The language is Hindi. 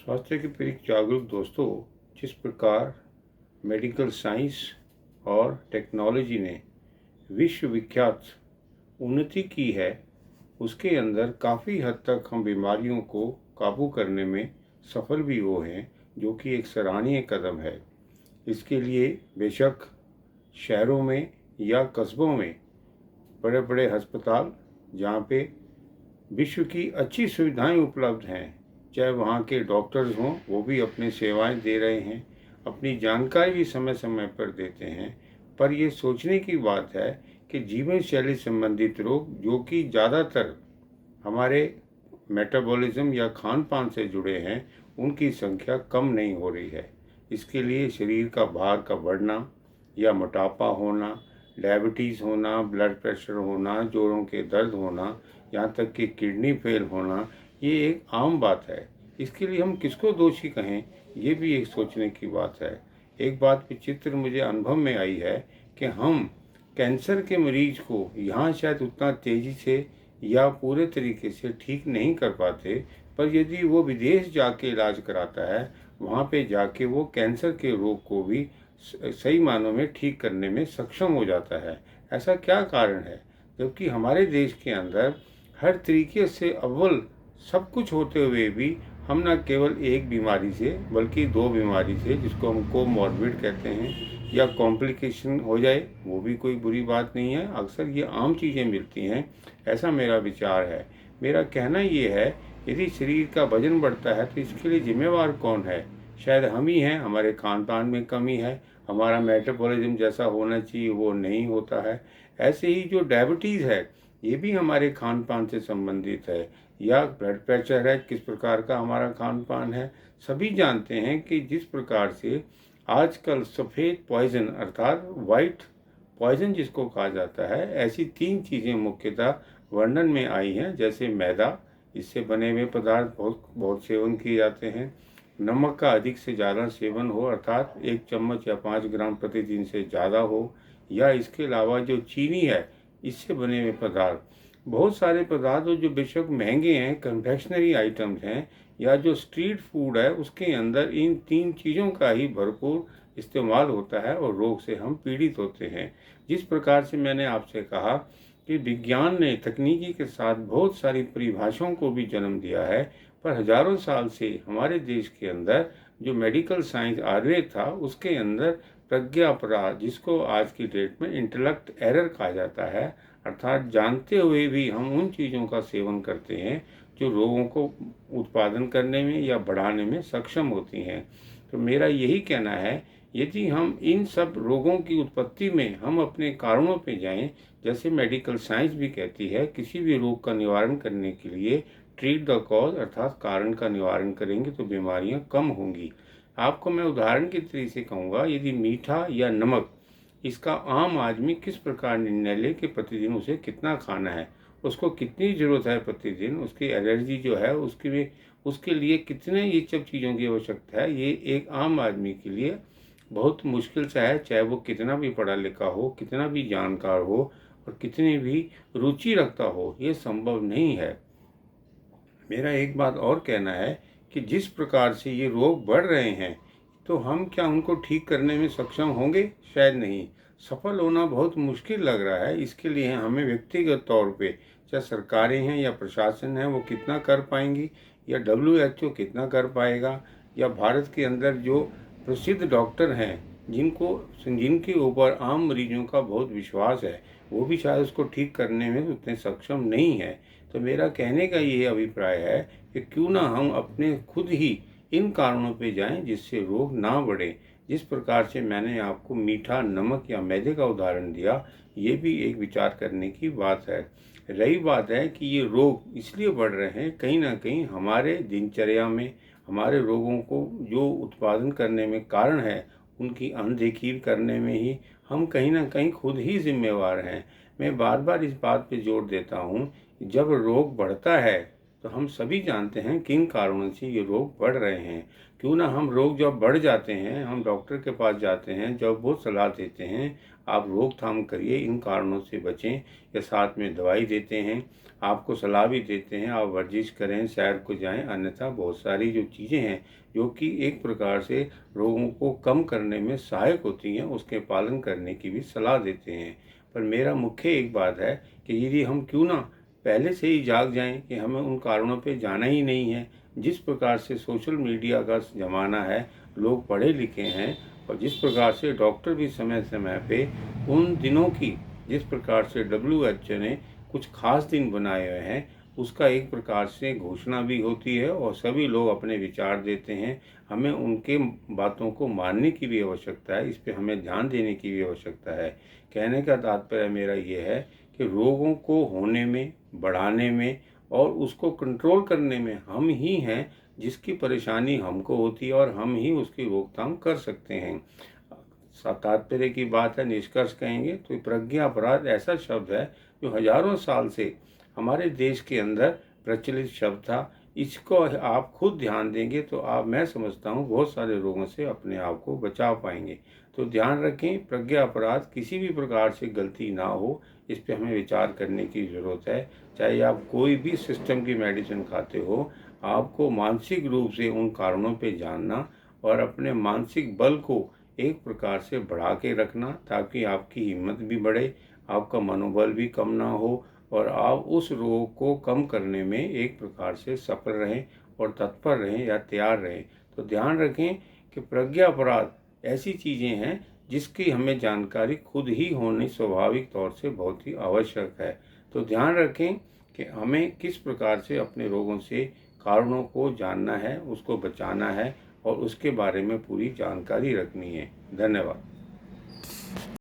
स्वास्थ्य के प्रति जागरूक दोस्तों, जिस प्रकार मेडिकल साइंस और टेक्नोलॉजी ने विश्व विख्यात उन्नति की है, उसके अंदर काफ़ी हद तक हम बीमारियों को काबू करने में सफल भी हुए हैं, जो कि एक सराहनीय कदम है। इसके लिए बेशक शहरों में या कस्बों में बड़े बड़े अस्पताल, जहाँ पे विश्व की अच्छी सुविधाएं उपलब्ध हैं, चाहे वहाँ के डॉक्टर्स हों, वो भी अपनी सेवाएं दे रहे हैं, अपनी जानकारी भी समय समय पर देते हैं। पर ये सोचने की बात है कि जीवन शैली संबंधित रोग, जो कि ज़्यादातर हमारे मेटाबॉलिज्म या खान पान से जुड़े हैं, उनकी संख्या कम नहीं हो रही है। इसके लिए शरीर का भार का बढ़ना या मोटापा होना, डायबिटीज़ होना, ब्लड प्रेशर होना, जोड़ों के दर्द होना, यहाँ तक कि किडनी फेल होना, ये एक आम बात है। इसके लिए हम किसको दोषी कहें, ये भी एक सोचने की बात है। एक बात विचित्र मुझे अनुभव में आई है कि हम कैंसर के मरीज को यहाँ शायद उतना तेज़ी से या पूरे तरीके से ठीक नहीं कर पाते, पर यदि वो विदेश जाके इलाज कराता है, वहाँ पे जाके वो कैंसर के रोग को भी सही मानों में ठीक करने में सक्षम हो जाता है। ऐसा क्या कारण है? जबकि हमारे देश के अंदर हर तरीके से अव्वल सब कुछ होते हुए भी हम न केवल एक बीमारी से बल्कि दो बीमारी से, जिसको हम कोमॉर्बिड कहते हैं, या कॉम्प्लिकेशन हो जाए, वो भी कोई बुरी बात नहीं है। अक्सर ये आम चीज़ें मिलती हैं, ऐसा मेरा विचार है। मेरा कहना ये है, यदि शरीर का वजन बढ़ता है तो इसके लिए जिम्मेवार कौन है? शायद हम ही हैं। हमारे खान पान में कमी है, हमारा मेटाबॉलिज्म जैसा होना चाहिए वो नहीं होता है। ऐसे ही जो डायबिटीज़ है, ये भी हमारे खान पान से संबंधित है, या ब्लड प्रेशर है, किस प्रकार का हमारा खान पान है। सभी जानते हैं कि जिस प्रकार से आजकल सफ़ेद पॉइजन अर्थात वाइट पॉइजन जिसको कहा जाता है, ऐसी तीन चीज़ें मुख्यतः वर्णन में आई हैं। जैसे मैदा, इससे बने हुए पदार्थ बहुत बहुत सेवन किए जाते हैं। नमक का अधिक से ज़्यादा सेवन हो, अर्थात 1 चम्मच या 5 ग्राम प्रतिदिन से ज़्यादा हो, या इसके अलावा जो चीनी है, इससे बने हुए पदार्थ, बहुत सारे पदार्थ जो बेशक महंगे हैं, कन्फेक्शनरी आइटम्स हैं, या जो स्ट्रीट फूड है, उसके अंदर इन तीन चीज़ों का ही भरपूर इस्तेमाल होता है और रोग से हम पीड़ित होते हैं। जिस प्रकार से मैंने आपसे कहा कि विज्ञान ने तकनीकी के साथ बहुत सारी परिभाषाओं को भी जन्म दिया है, पर हजारों साल से हमारे देश के अंदर जो मेडिकल साइंस आयुर्वेद था, उसके अंदर प्रज्ञा अपराध, जिसको आज की डेट में इंटेलेक्ट एरर कहा जाता है, अर्थात जानते हुए भी हम उन चीज़ों का सेवन करते हैं जो रोगों को उत्पादन करने में या बढ़ाने में सक्षम होती हैं। तो मेरा यही कहना है, यदि हम इन सब रोगों की उत्पत्ति में हम अपने कारणों पे जाएं, जैसे मेडिकल साइंस भी कहती है, किसी भी रोग का निवारण करने के लिए ट्रीट द कॉज, अर्थात कारण का निवारण करेंगे तो बीमारियां कम होंगी। आपको मैं उदाहरण के तरीके से कहूँगा, यदि मीठा या नमक, इसका आम आदमी किस प्रकार निर्णय ले कि प्रतिदिन उसे कितना खाना है, उसको कितनी ज़रूरत है प्रतिदिन, उसकी एलर्जी जो है उसके लिए कितने ये सब चीज़ों की आवश्यकता है, ये एक आम आदमी के लिए बहुत मुश्किल सा है। चाहे वो कितना भी पढ़ा लिखा हो, कितना भी जानकार हो और कितनी भी रुचि रखता हो, ये संभव नहीं है। मेरा एक बात और कहना है कि जिस प्रकार से ये रोग बढ़ रहे हैं, तो हम क्या उनको ठीक करने में सक्षम होंगे? शायद नहीं। सफल होना बहुत मुश्किल लग रहा है। इसके लिए हमें व्यक्तिगत तौर पे, चाहे सरकारें हैं या प्रशासन है, वो कितना कर पाएंगी, या WHO कितना कर पाएगा, या भारत के अंदर जो प्रसिद्ध डॉक्टर हैं, जिनके ऊपर आम मरीजों का बहुत विश्वास है, वो भी शायद उसको ठीक करने में उतने सक्षम नहीं है। तो मेरा कहने का ये अभिप्राय है कि क्यों ना हम अपने खुद ही इन कारणों पे जाएं, जिससे रोग ना बढ़े। जिस प्रकार से मैंने आपको मीठा, नमक या मैदे का उदाहरण दिया, ये भी एक विचार करने की बात है। रही बात है कि ये रोग इसलिए बढ़ रहे हैं, कहीं ना कहीं हमारे दिनचर्या में हमारे रोगों को जो उत्पादन करने में कारण है, उनकी अनदेखी करने में ही हम कहीं ना कहीं खुद ही जिम्मेवार हैं। मैं बार बार इस बात पे जोर देता हूँ, जब रोग बढ़ता है तो हम सभी जानते हैं किन कारणों से ये रोग बढ़ रहे हैं। क्यों ना हम रोग जब बढ़ जाते हैं, हम डॉक्टर के पास जाते हैं, जब वो सलाह देते हैं आप रोकथाम करिए, इन कारणों से बचें, या साथ में दवाई देते हैं, आपको सलाह भी देते हैं आप वर्जिश करें, सैर को जाएं, अन्यथा बहुत सारी जो चीज़ें हैं जो कि एक प्रकार से रोगों को कम करने में सहायक होती हैं, उसके पालन करने की भी सलाह देते हैं। पर मेरा मुख्य एक बात है कि यदि हम क्यों ना पहले से ही जाग जाएं कि हमें उन कारणों पे जाना ही नहीं है। जिस प्रकार से सोशल मीडिया का ज़माना है, लोग पढ़े लिखे हैं, और जिस प्रकार से डॉक्टर भी समय समय पे उन दिनों की, जिस प्रकार से WHO ने कुछ खास दिन बनाए हुए हैं, उसका एक प्रकार से घोषणा भी होती है और सभी लोग अपने विचार देते हैं। हमें उनके बातों को मानने की भी आवश्यकता है, इस पे हमें ध्यान देने की भी आवश्यकता है। कहने का तात्पर्य मेरा ये है कि रोगों को होने में, बढ़ाने में और उसको कंट्रोल करने में हम ही हैं, जिसकी परेशानी हमको होती है, और हम ही उसकी रोकथाम कर सकते हैं। तात्पर्य की बात है, निष्कर्ष कहेंगे तो प्रज्ञा अपराध ऐसा शब्द है जो हजारों साल से हमारे देश के अंदर प्रचलित शब्द था। इसको आप खुद ध्यान देंगे तो मैं समझता हूँ बहुत सारे रोगों से अपने आप को बचा पाएंगे। तो ध्यान रखें, प्रज्ञा अपराध किसी भी प्रकार से गलती ना हो, इस पे हमें विचार करने की ज़रूरत है। चाहे आप कोई भी सिस्टम की मेडिसिन खाते हो, आपको मानसिक रूप से उन कारणों पे जानना और अपने मानसिक बल को एक प्रकार से बढ़ा के रखना, ताकि आपकी हिम्मत भी बढ़े, आपका मनोबल भी कम ना हो, और आप उस रोग को कम करने में एक प्रकार से सफल रहें और तत्पर रहें या तैयार रहें। तो ध्यान रखें कि प्रज्ञा अपराध ऐसी चीज़ें हैं जिसकी हमें जानकारी खुद ही होनी स्वाभाविक तौर से बहुत ही आवश्यक है। तो ध्यान रखें कि हमें किस प्रकार से अपने रोगों से कारणों को जानना है, उसको बचाना है और उसके बारे में पूरी जानकारी रखनी है। धन्यवाद।